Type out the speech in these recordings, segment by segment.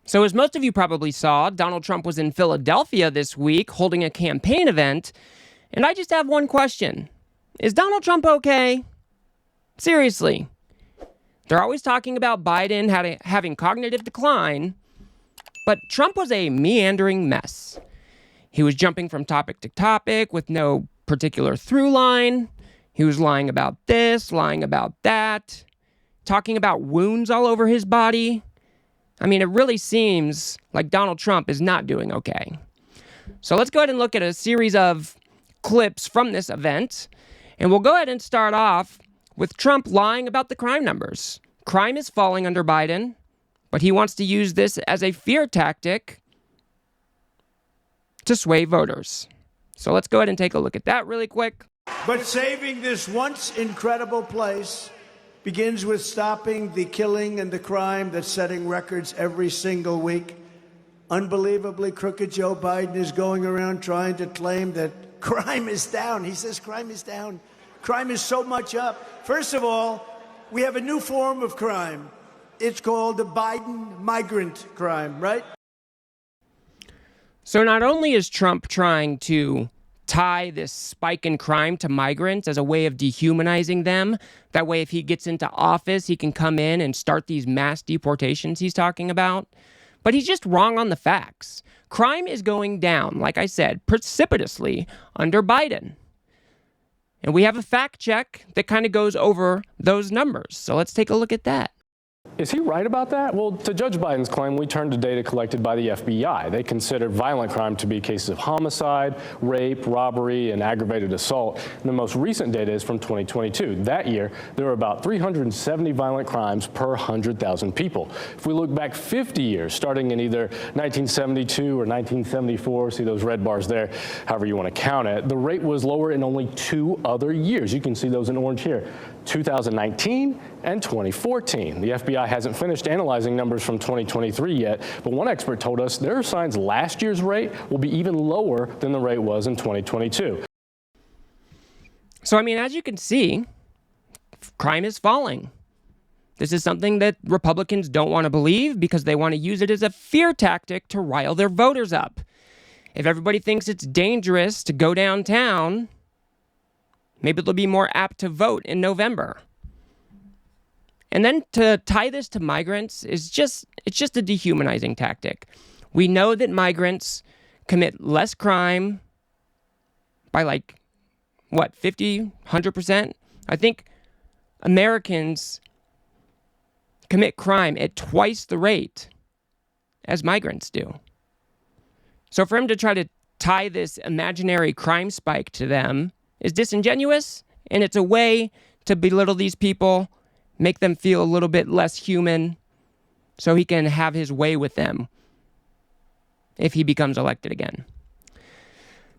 So as most of you probably saw, Donald Trump was in Philadelphia this week holding a campaign event, and I just have one question. Is Donald Trump okay? Seriously. They're always talking about Biden having cognitive decline, but Trump was a meandering mess. He was jumping from topic to topic with no particular through line. He was lying about this, lying about that, talking about wounds all over his body. I mean, it really seems like Donald Trump is not doing okay. So let's go ahead and look at a series of clips from this event. And we'll go ahead and start off with Trump lying about the crime numbers. Crime is falling under Biden, but he wants to use this as a fear tactic to sway voters. So let's go ahead and take a look at that really quick. But saving this once incredible place begins with stopping the killing and the crime that's setting records every single week. Unbelievably crooked Joe Biden is going around trying to claim that crime is down. He says crime is down. Crime is so much up. First of all, we have a new form of crime. It's called the Biden migrant crime, right? So not only is Trump trying to tie this spike in crime to migrants as a way of dehumanizing them. That way, if he gets into office, he can come in and start these mass deportations he's talking about. But he's just wrong on the facts. Crime is going down, like I said, precipitously under Biden. And we have a fact check that kind of goes over those numbers. So let's take a look at that. Is he right about that? Well, to Judge Biden's claim, we turned to data collected by the FBI. They consider violent crime to be cases of homicide, rape, robbery, and aggravated assault. And the most recent data is from 2022. That year, there were about 370 violent crimes per 100,000 people. If we look back 50 years, starting in either 1972 or 1974, see those red bars there, however you want to count it, the rate was lower in only 2 other years. You can see those in orange here, 2019 and 2014. The FBI hasn't finished analyzing numbers from 2023 yet, but one expert told us there are signs last year's rate will be even lower than the rate was in 2022. So, I mean, as you can see, crime is falling. This is something that Republicans don't want to believe because they want to use it as a fear tactic to rile their voters up. If everybody thinks it's dangerous to go downtown, maybe they'll be more apt to vote in November. And then to tie this to migrants it's just a dehumanizing tactic. We know that migrants commit less crime by 50, 100%? I think Americans commit crime at twice the rate as migrants do. So for him to try to tie this imaginary crime spike to them is disingenuous, and it's a way to belittle these people, make them feel a little bit less human, so he can have his way with them if he becomes elected again.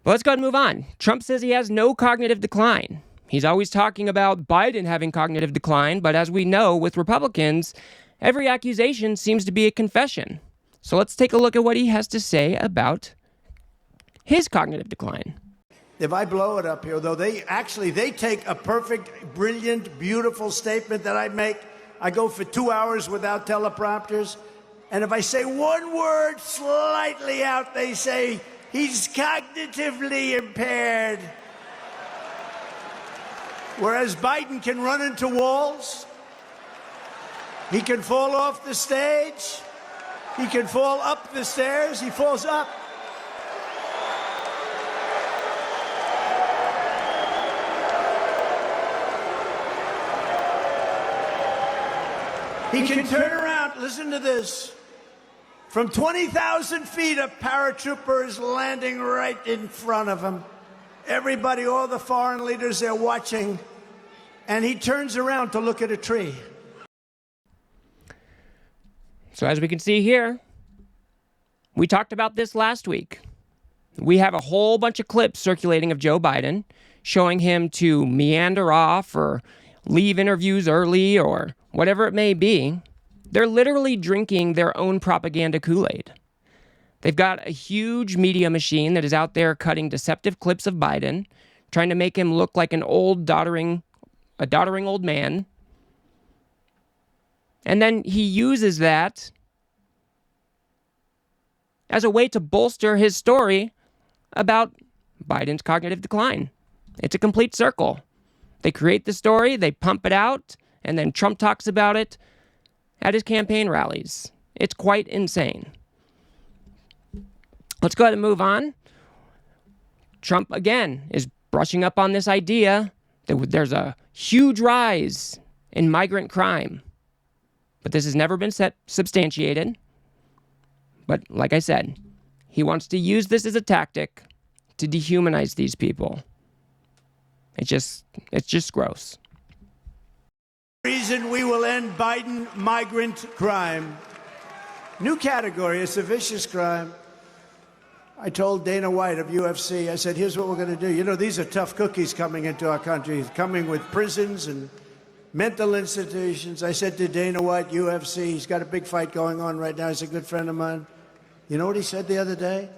But let's go ahead and move on. Trump says he has no cognitive decline. He's always talking about Biden having cognitive decline, but as we know with Republicans, every accusation seems to be a confession. So let's take a look at what he has to say about his cognitive decline. If I blow it up here, though, they take a perfect, brilliant, beautiful statement that I make. I go for 2 hours without teleprompters. And if I say one word slightly out, they say, he's cognitively impaired. Whereas Biden can run into walls. He can fall off the stage. He can fall up the stairs. He falls up. He can turn around, listen to this. From 20,000 feet, a paratrooper is landing right in front of him. Everybody, all the foreign leaders, they're watching. And he turns around to look at a tree. So as we can see here, we talked about this last week. We have a whole bunch of clips circulating of Joe Biden showing him to meander off or leave interviews early or whatever it may be. They're literally drinking their own propaganda Kool-Aid. They've got a huge media machine that is out there cutting deceptive clips of Biden, trying to make him look like a doddering old man. And then he uses that as a way to bolster his story about Biden's cognitive decline. It's a complete circle. They create the story, they pump it out, and then Trump talks about it at his campaign rallies. It's quite insane. Let's go ahead and move on. Trump, again, is brushing up on this idea that there's a huge rise in migrant crime. But this has never been substantiated. But like I said, he wants to use this as a tactic to dehumanize these people. It's just gross. Reason we will end Biden migrant crime. New category, it's a vicious crime. I told Dana White of UFC, I said, here's what we're going to do. You know, these are tough cookies coming into our country, coming with prisons and mental institutions. I said to Dana White, UFC, he's got a big fight going on right now. He's a good friend of mine. You know what he said the other day?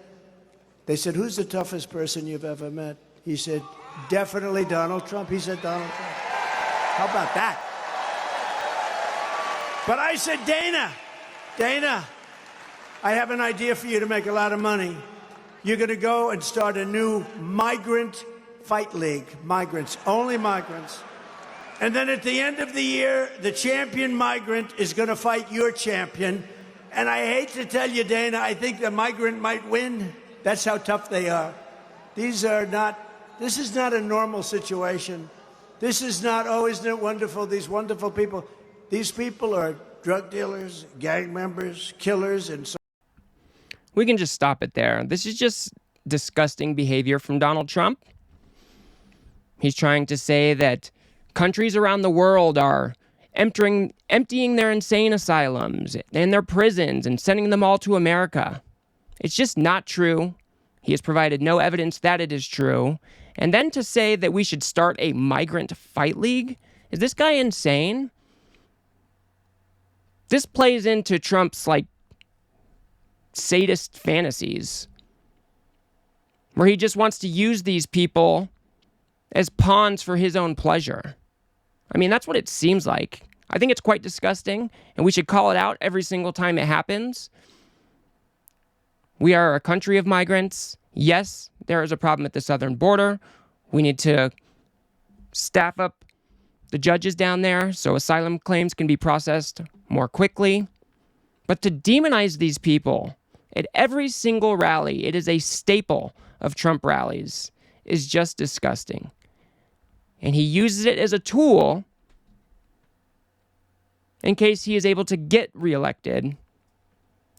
They said, who's the toughest person you've ever met? He said, definitely Donald Trump. He said Donald Trump. How about that? But I said, Dana, I have an idea for you to make a lot of money. You're going to go and start a new migrant fight league. Migrants, only migrants. And then at the end of the year, the champion migrant is going to fight your champion. And I hate to tell you, Dana, I think the migrant might win. That's how tough they are. This is not a normal situation. This is not, oh, isn't it wonderful, these wonderful people. These people are drug dealers, gang members, killers, and so. We can just stop it there. This is just disgusting behavior from Donald Trump. He's trying to say that countries around the world are emptying their insane asylums and their prisons and sending them all to America. It's just not true. He has provided no evidence that it is true. And then to say that we should start a migrant fight league? Is this guy insane? This plays into Trump's, sadist fantasies, where he just wants to use these people as pawns for his own pleasure. I mean, that's what it seems like. I think it's quite disgusting, and we should call it out every single time it happens. We are a country of migrants. Yes, there is a problem at the southern border. We need to staff up the judges down there so asylum claims can be processed more quickly. But to demonize these people at every single rally, it is a staple of Trump rallies, is just disgusting. And he uses it as a tool in case he is able to get reelected.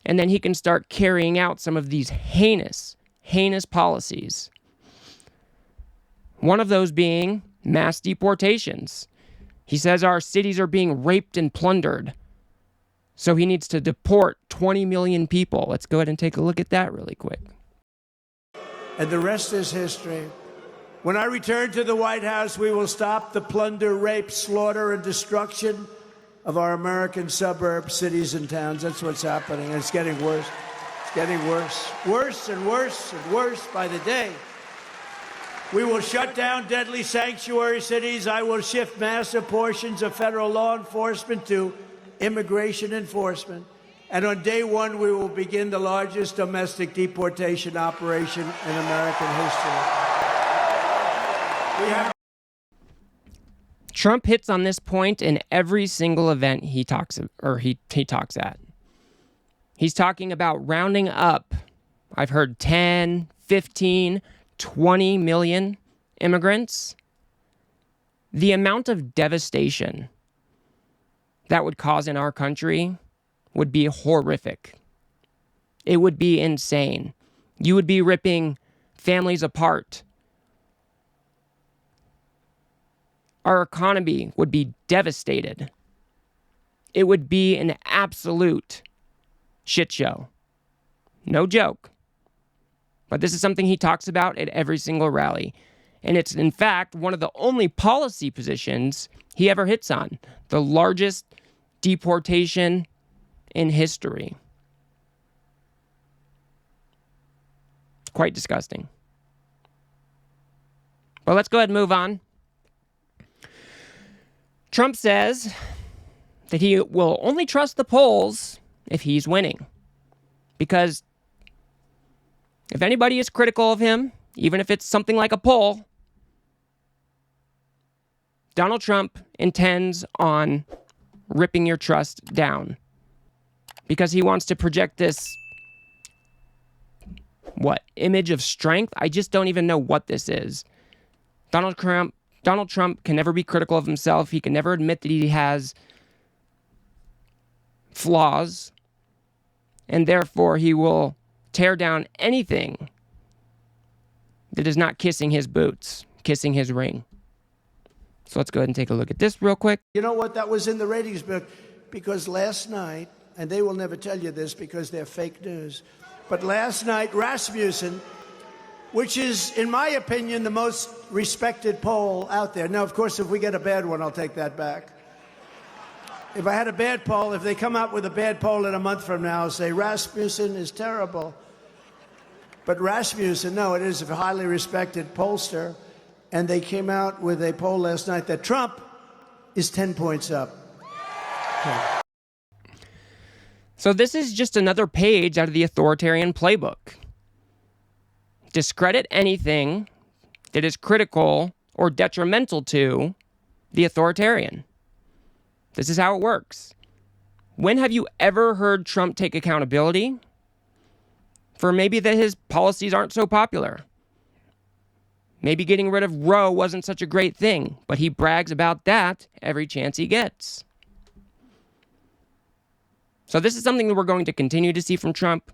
And then he can start carrying out some of these heinous policies. One of those being mass deportations. He says our cities are being raped and plundered. So he needs to deport 20 million people. Let's go ahead and take a look at that really quick. And the rest is history. When I return to the White House, we will stop the plunder, rape, slaughter, and destruction of our American suburbs, cities, and towns. That's what's happening. And it's getting worse. It's getting worse. Worse and worse and worse by the day. We will shut down deadly sanctuary cities. I will shift massive portions of federal law enforcement to immigration enforcement. And on day one, we will begin the largest domestic deportation operation in American history. Trump hits on this point in every single event he talks at. He's talking about rounding up. I've heard 10, 15, 20 million immigrants. The amount of devastation that would cause in our country would be horrific. It would be insane. You would be ripping families apart. Our economy would be devastated. It would be an absolute shit show. No joke. But this is something he talks about at every single rally. And it's, in fact, one of the only policy positions he ever hits on. The largest deportation in history. Quite disgusting. But let's go ahead and move on. Trump says that he will only trust the polls if he's winning. Because If anybody is critical of him, even if it's something like a poll, Donald Trump intends on ripping your trust down because he wants to project this, image of strength? I just don't even know what this is. Donald Trump can never be critical of himself. He can never admit that he has flaws, and therefore he will tear down anything that is not kissing his boots, kissing his ring. So let's go ahead and take a look at this real quick. You know what? That was in the ratings book because last night, and they will never tell you this because they're fake news, but last night Rasmussen, which is, in my opinion, the most respected poll out there. Now, of course, if we get a bad one, I'll take that back. If I had a bad poll, if they come out with a bad poll in a month from now, say Rasmussen is terrible. But Rasmussen, no, it is a highly respected pollster. And they came out with a poll last night that Trump is 10 points up. Okay. So this is just another page out of the authoritarian playbook. Discredit anything that is critical or detrimental to the authoritarian. This is how it works. When have you ever heard Trump take accountability for maybe that his policies aren't so popular? Maybe getting rid of Roe wasn't such a great thing, but he brags about that every chance he gets. So this is something that we're going to continue to see from Trump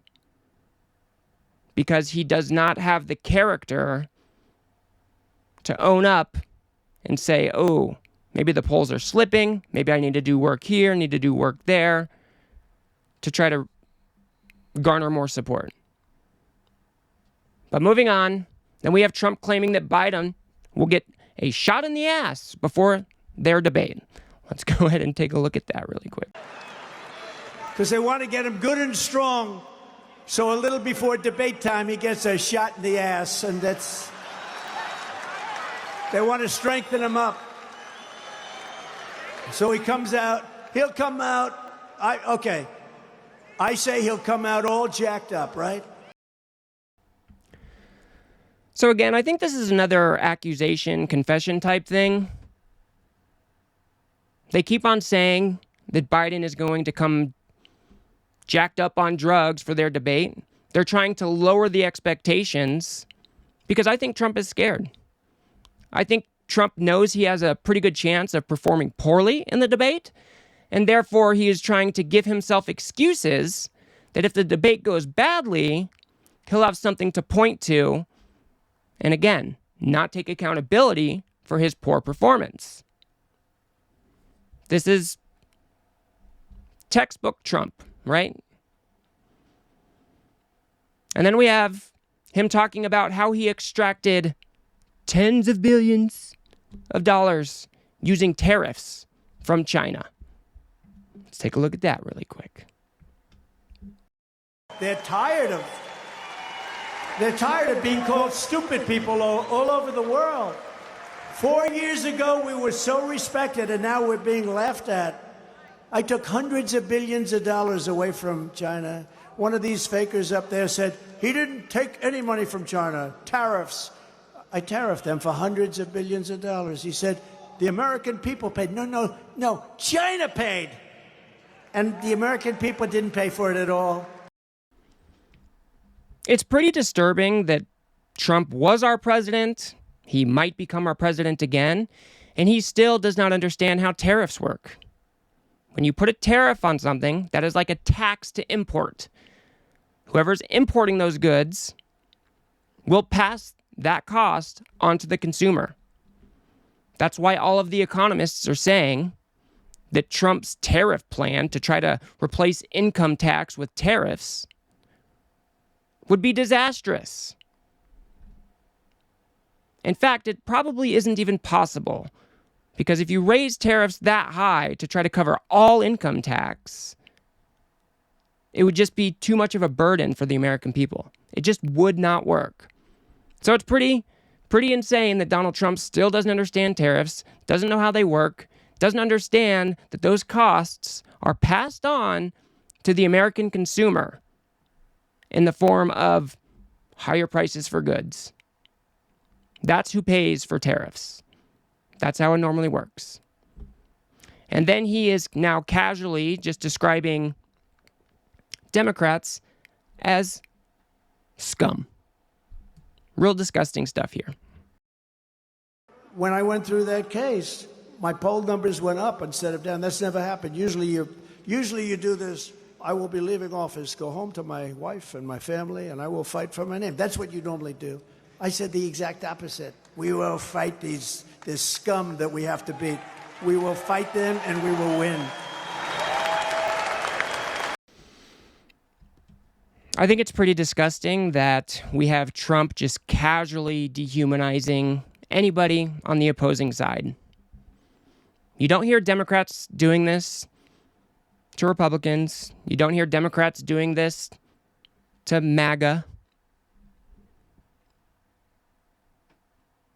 because he does not have the character to own up and say, oh, maybe the polls are slipping. Maybe I need to do work here, need to do work there to try to garner more support. But moving on, then we have Trump claiming that Biden will get a shot in the ass before their debate. Let's go ahead and take a look at that really quick. Because they want to get him good and strong, so a little before debate time he gets a shot in the ass, and that's... They want to strengthen him up. So he comes out, he'll come out, I say he'll come out all jacked up, right? So again, I think this is another accusation, confession type thing. They keep on saying that Biden is going to come jacked up on drugs for their debate. They're trying to lower the expectations because I think Trump is scared. I think Trump knows he has a pretty good chance of performing poorly in the debate, and therefore he is trying to give himself excuses that if the debate goes badly, he'll have something to point to, and again, not take accountability for his poor performance. This is textbook Trump, right? And then we have him talking about how he extracted tens of billions of dollars using tariffs from China. Let's take a look at that really quick. They're tired of being called stupid people all over the world. 4 years ago, we were so respected, and now we're being laughed at. I took hundreds of billions of dollars away from China. One of these fakers up there said, he didn't take any money from China, tariffs. I tariffed them for hundreds of billions of dollars. He said, the American people paid. No, China paid. And the American people didn't pay for it at all. It's pretty disturbing that Trump was our president. He might become our president again, and he still does not understand how tariffs work. When you put a tariff on something, that is like a tax to import. Whoever's importing those goods will pass that cost onto the consumer. That's why all of the economists are saying that Trump's tariff plan to try to replace income tax with tariffs would be disastrous. In fact, it probably isn't even possible, because if you raise tariffs that high to try to cover all income tax, it would just be too much of a burden for the American people. It just would not work. So it's pretty insane that Donald Trump still doesn't understand tariffs, doesn't know how they work, doesn't understand that those costs are passed on to the American consumer in the form of higher prices for goods. That's who pays for tariffs. That's how it normally works. And then he is now casually just describing Democrats as scum. Real disgusting stuff here. When I went through that case, my poll numbers went up instead of down. That's never happened. Usually you do this, I will be leaving office, go home to my wife and my family, and I will fight for my name. That's what you normally do. I said the exact opposite. We will fight this scum that we have to beat. We will fight them and we will win. I think it's pretty disgusting that we have Trump just casually dehumanizing anybody on the opposing side. You don't hear Democrats doing this to Republicans. You don't hear Democrats doing this to MAGA.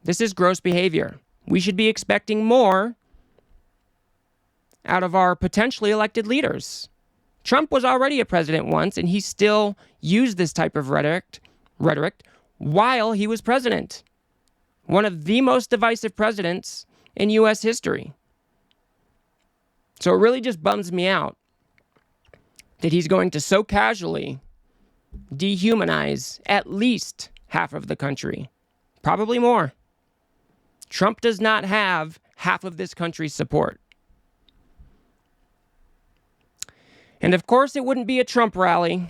This is gross behavior. We should be expecting more out of our potentially elected leaders. Trump was already a president once, and he still used this type of rhetoric while he was president. One of the most divisive presidents in U.S. history. So it really just bums me out that he's going to so casually dehumanize at least half of the country. Probably more. Trump does not have half of this country's support. And of course, it wouldn't be a Trump rally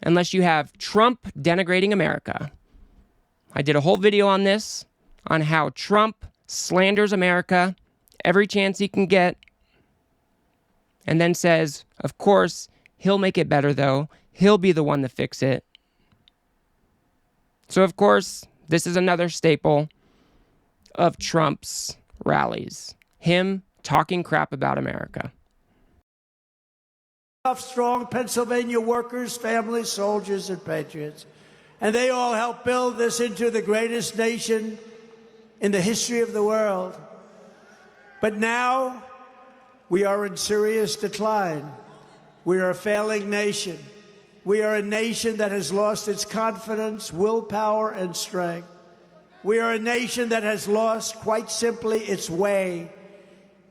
unless you have Trump denigrating America. I did a whole video on this, on how Trump slanders America every chance he can get, and then says, of course, he'll make it better, though. He'll be the one to fix it. So, of course, this is another staple of Trump's rallies. Him talking crap about America. Strong Pennsylvania workers, families, soldiers, and patriots. And they all helped build this into the greatest nation in the history of the world. But now we are in serious decline. We are a failing nation. We are a nation that has lost its confidence, willpower, and strength. We are a nation that has lost, quite simply, its way.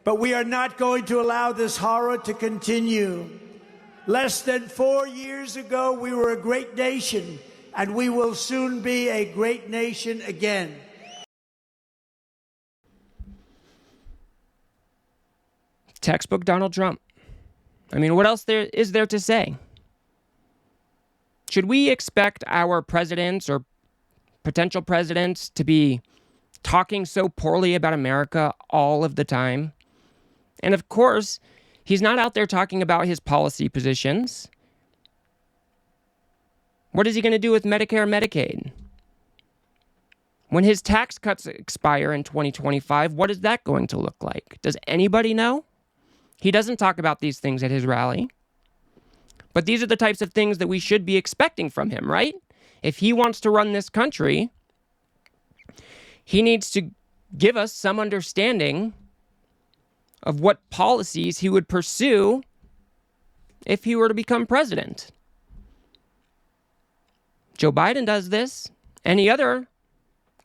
But we are not going to allow this horror to continue. Less than 4 years ago, we were a great nation, and we will soon be a great nation again. Textbook Donald Trump. I mean, what else is there to say? Should we expect our presidents or potential presidents to be talking so poorly about America all of the time? And of course, he's not out there talking about his policy positions. What is he going to do with Medicare and Medicaid? When his tax cuts expire in 2025, what is that going to look like? Does anybody know? He doesn't talk about these things at his rally. But these are the types of things that we should be expecting from him, right? If he wants to run this country, he needs to give us some understanding of what policies he would pursue if he were to become president. Joe Biden does this. Any other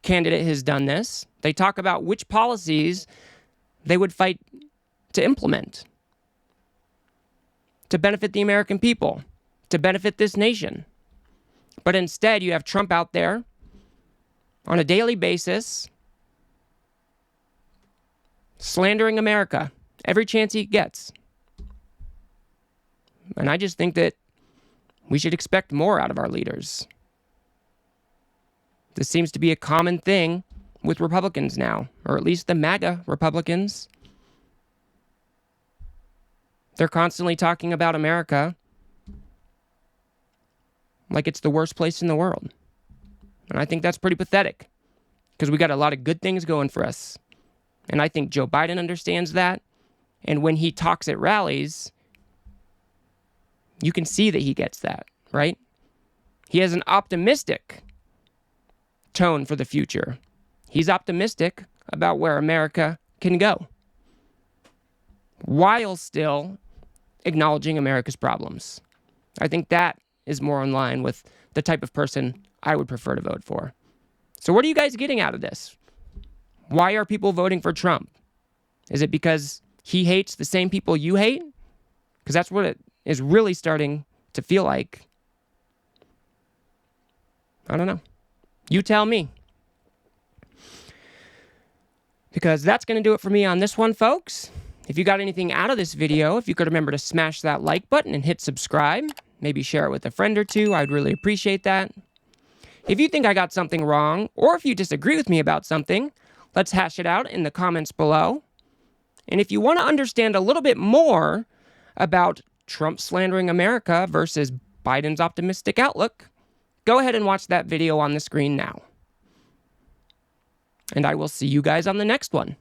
candidate has done this. They talk about which policies they would fight to implement to benefit the American people, to benefit this nation. But instead, you have Trump out there on a daily basis slandering America every chance he gets. And I just think that we should expect more out of our leaders. This seems to be a common thing with Republicans now, or at least the MAGA Republicans. They're constantly talking about America like it's the worst place in the world. And I think that's pretty pathetic because we got a lot of good things going for us. And I think Joe Biden understands that. And when he talks at rallies, you can see that he gets that, right? He has an optimistic tone for the future. He's optimistic about where America can go, while still acknowledging America's problems. I think that is more in line with the type of person I would prefer to vote for. So what are you guys getting out of this? Why are people voting for Trump? Is it because he hates the same people you hate? Because that's what it is really starting to feel like. I don't know. You tell me. Because that's going to do it for me on this one, folks. If you got anything out of this video, if you could remember to smash that like button and hit subscribe, maybe share it with a friend or two, I'd really appreciate that. If you think I got something wrong, or if you disagree with me about something, let's hash it out in the comments below. And if you want to understand a little bit more about Trump slandering America versus Biden's optimistic outlook, go ahead and watch that video on the screen now. And I will see you guys on the next one.